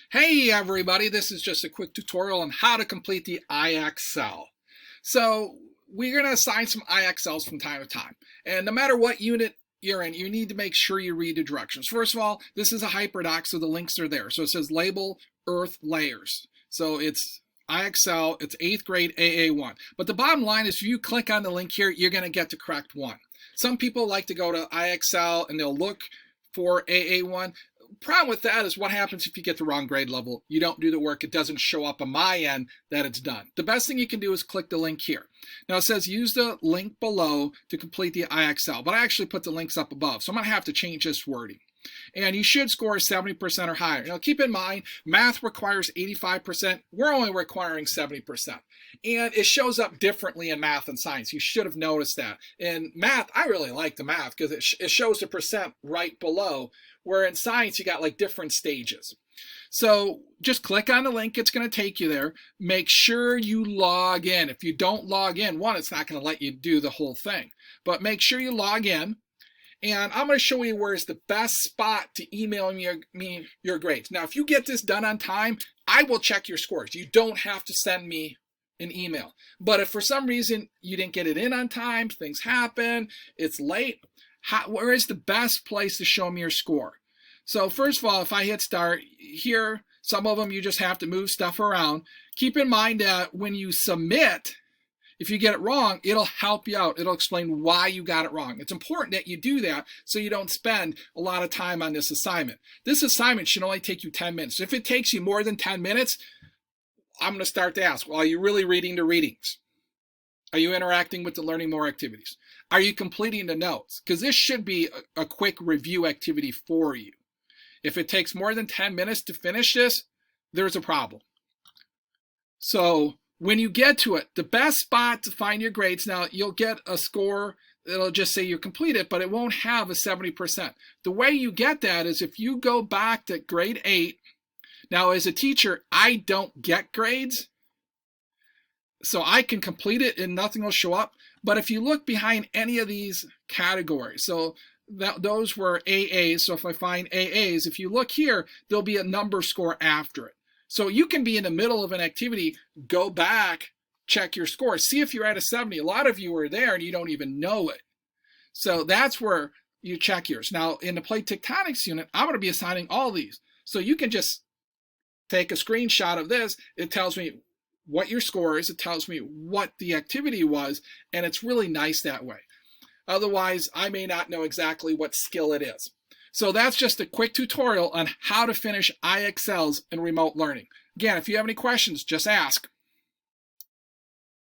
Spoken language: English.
Hey everybody, this is just a quick tutorial on how to complete the IXL. So we're going to assign some IXLs from time to time. And no matter what unit you're in, you need to make sure you read the directions. First of all, this is a hyperdoc, so the links are there. So it says label earth layers. So it's IXL, it's 8th grade AA1. But the bottom line is if you click on the link here, you're going to get the correct one. Some people like to go to IXL and they'll look for AA1. Problem with that is what happens if you get the wrong grade level. You don't do the work, it doesn't show up on my end that it's done. The best thing you can do is click the link here. Now it says use the link below to complete the IXL, but I actually put the links up above, so I'm going to have to change this wording. And you should score 70% or higher. Now keep in mind, math requires 85%. We're only requiring 70%. And it shows up differently in math and science. You should have noticed that. In math, I really like the math because it shows the percent right below, where in science you got like different stages. So just click on the link, it's going to take you there. Make sure you log in. If you don't log in, one, it's not going to let you do the whole thing. But make sure you log in. And I'm going to show you where is the best spot to email me your grades. Now, if you get this done on time, I will check your scores. You don't have to send me an email. But if for some reason you didn't get it in on time, things happen, it's late, where is the best place to show me your score? So first of all, if I hit start here, some of them you just have to move stuff around. Keep in mind that when you submit, if you get it wrong, it'll help you out. It'll explain why you got it wrong. It's important that you do that so you don't spend a lot of time on this assignment. This assignment should only take you 10 minutes. If it takes you more than 10 minutes, I'm going to start to ask, well, are you really reading the readings? Are you interacting with the learning more activities? Are you completing the notes? Because this should be a quick review activity for you. If it takes more than 10 minutes to finish this, there's a problem. So when you get to it, the best spot to find your grades, now you'll get a score that'll just say you completed, but it won't have a 70%. The way you get that is if you go back to grade 8. Now as a teacher, I don't get grades, so I can complete it and nothing will show up. But if you look behind any of these categories, so those were AAs, so if I find AAs, if you look here, there'll be a number score after it. So you can be in the middle of an activity, go back, check your score, see if you're at a 70. A lot of you are there and you don't even know it. So that's where you check yours. Now in the plate tectonics unit, I'm going to be assigning all these. So you can just take a screenshot of this. It tells me what your score is. It tells me what the activity was, and it's really nice that way. Otherwise, I may not know exactly what skill it is. So that's just a quick tutorial on how to finish IXLs in remote learning. Again, if you have any questions, just ask.